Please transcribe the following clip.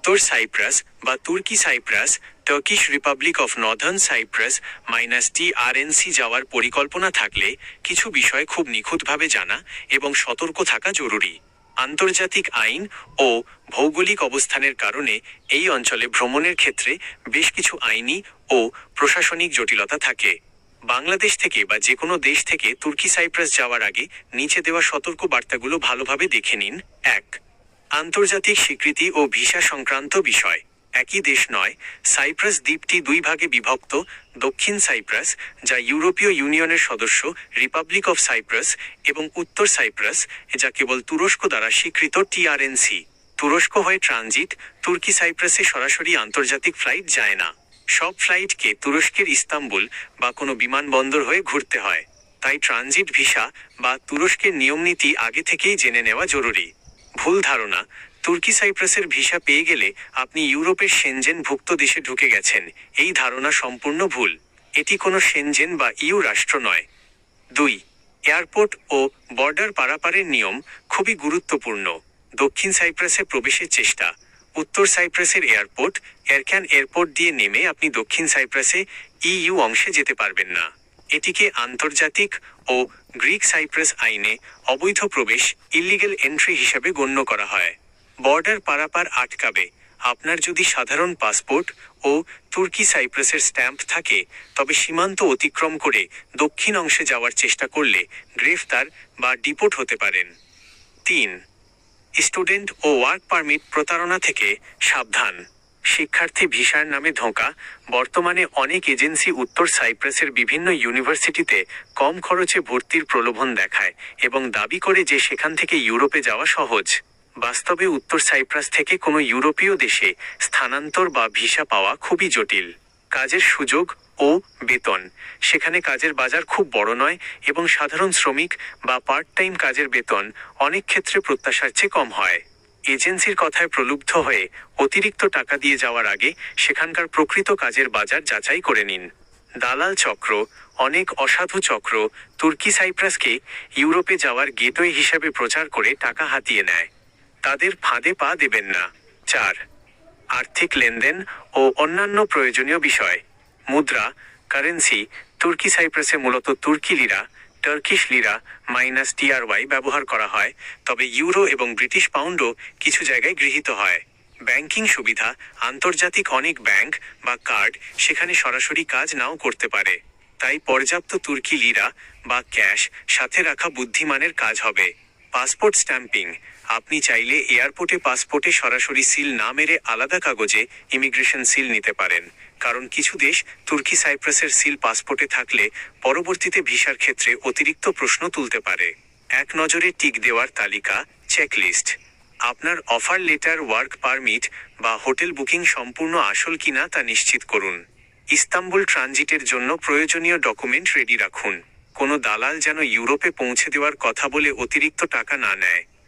উত্তর সাইপ্রাস বা তুর্কি Cyprus, Turkish Republic of Northern Cyprus -TRNC যাওয়ার পরিকল্পনা থাকলে কিছু বিষয় খুব নিখুঁতভাবে জানা এবং সতর্ক থাকা জরুরি। আন্তর্জাতিক আইন ও ভৌগোলিক অবস্থানের কারণে এই অঞ্চলে ভ্রমণের ক্ষেত্রে বেশ কিছু আইনি ও প্রশাসনিক জটিলতা থাকে। বাংলাদেশ থেকে বা যে কোনো দেশ থেকে তুর্কি সাইপ্রাস যাওয়ার আগে নিচে দেওয়া সতর্ক বার্তাগুলো ভালোভাবে দেখে নিন। 1. আন্তর্জাতিক স্বীকৃতি ও ভিসা সংক্রান্ত বিষয়। একই দেশ নয়, সাইপ্রাস দ্বীপটি দুই ভাগে বিভক্ত। দক্ষিণ সাইপ্রাস, যা ইউরোপীয় ইউনিয়নের সদস্য রিপাবলিক অফ সাইপ্রাস, এবং উত্তর সাইপ্রাস, যা কেবল তুরস্ক দ্বারা স্বীকৃত TRNC। তুরস্ক হয়ে ট্রানজিট তুর্কি সাইপ্রাসে সরাসরি আন্তর্জাতিক ফ্লাইট যায় না। সব ফ্লাইটকে তুরস্কের ইস্তাম্বুল বা কোনো বিমানবন্দর হয়ে ঘুরতে হয়। তাই ট্রানজিট ভিসা বা তুরস্কের নিয়মনীতি আগে থেকেই জেনে নেওয়া জরুরি। ভুল ধারণা, তুর্কি সাইপ্রাসের ভিসা পেয়ে গেলে আপনি ইউরোপের সেনজেন-ভুক্ত দেশে ঢুকে গেছেন, এই ধারণা সম্পূর্ণ ভুল। এটি কোনো সেনজেন বা ইউ রাষ্ট্র নয়। 2. এয়ারপোর্ট ও বর্ডার পারাপারের নিয়ম খুবই গুরুত্বপূর্ণ। দক্ষিণ সাইপ্রাসে প্রবেশের চেষ্টা। উত্তর সাইপ্রাসের এয়ারপোর্ট এরক্যান এয়ারপোর্ট দিয়ে নেমে আপনি দক্ষিণ সাইপ্রাসে EU অংশে যেতে পারবেন না। এটিকে আন্তর্জাতিক ও গ্রিক সাইপ্রাস আইনে অবৈধ প্রবেশ ইল্লিগেল এন্ট্রি হিসাবে গণ্য করা হয়। বর্ডার পারাপার আটকাবে। আপনার যদি সাধারণ পাসপোর্ট ও তুর্কি সাইপ্রাসের স্ট্যাম্প থাকে, তবে সীমান্ত অতিক্রম করে দক্ষিণ অংশে যাওয়ার চেষ্টা করলে গ্রেফতার বা ডিপোর্ট হতে পারেন। 3. স্টুডেন্ট ও ওয়ার্ক পারমিট প্রতারণা থেকে সাবধান। শিক্ষার্থী ভিসার নামে ধোঁকা। বর্তমানে অনেক এজেন্সি উত্তর সাইপ্রাসের বিভিন্ন ইউনিভার্সিটিতে কম খরচে ভর্তির প্রলোভন দেখায় এবং দাবি করে যে সেখান থেকে ইউরোপে যাওয়া সহজ। বাস্তবে উত্তর সাইপ্রাস থেকে কোনো ইউরোপীয় দেশে স্থানান্তর বা ভিসা পাওয়া খুবই জটিল। কাজের সুযোগ ও বেতন। সেখানে কাজের বাজার খুব বড় নয় এবং সাধারণ শ্রমিক বা পার্ট টাইম কাজের বেতন অনেক ক্ষেত্রে প্রত্যাশার চেয়ে কম হয়। এজেন্সির কথায় প্রলুব্ধ হয়ে অতিরিক্ত টাকা দিয়ে যাওয়ার আগে সেখানকার প্রকৃত কাজের বাজার যাচাই করে নিন। দালাল চক্র। অনেক অসাধু চক্র তুর্কি সাইপ্রাসকে ইউরোপে যাওয়ার গেটওয়ে হিসাবে প্রচার করে টাকা হাতিয়ে নেয়। তাদের ফাঁদে পা দেবেন না। 4. আর্থিক লেনদেন ও অন্যান্য প্রয়োজনীয় বিষয়। মুদ্রা, কারেন্সি। তুর্কি সাইপ্রাসে মূলত তুর্কি লিরা, টার্কিশ লিরা -TRY ব্যবহার করা হয়, তবে ইউরো এবং ব্রিটিশ পাউন্ডও কিছু জায়গায় গৃহীত হয়। ব্যাংকিং সুবিধা। আন্তর্জাতিক অনেক ব্যাংক বা কার্ড সেখানে সরাসরি কাজ নাও করতে পারে। তাই পর্যাপ্ত তুর্কি লিরা বা ক্যাশ সাথে রাখা বুদ্ধিমানের কাজ হবে। Passport stamping. আপনি চাইলে এয়ারপোর্টে পাসপোর্টে সরাসরি সিল না মেরে আলাদা কাগজে ইমিগ্রেশন সিল নিতে পারেন, কারণ কিছু দেশ তুর্কি সাইপ্রাসের সিল পাসপোর্টে থাকলে পরবর্তীতে ভিসার ক্ষেত্রে অতিরিক্ত প্রশ্ন তুলতে পারে। এক নজরে টিক দেওয়ার তালিকা, চেকলিস্ট। আপনার অফার লেটার, ওয়ার্ক পারমিট বা হোটেল বুকিং সম্পূর্ণ আসল কিনা তা নিশ্চিত করুন। ইস্তাম্বুল ট্রানজিটের জন্য প্রয়োজনীয় ডকুমেন্ট রেডি রাখুন। কোনো দালাল যেন ইউরোপে পৌঁছে দেওয়ার কথা বলে অতিরিক্ত টাকা না নেয়।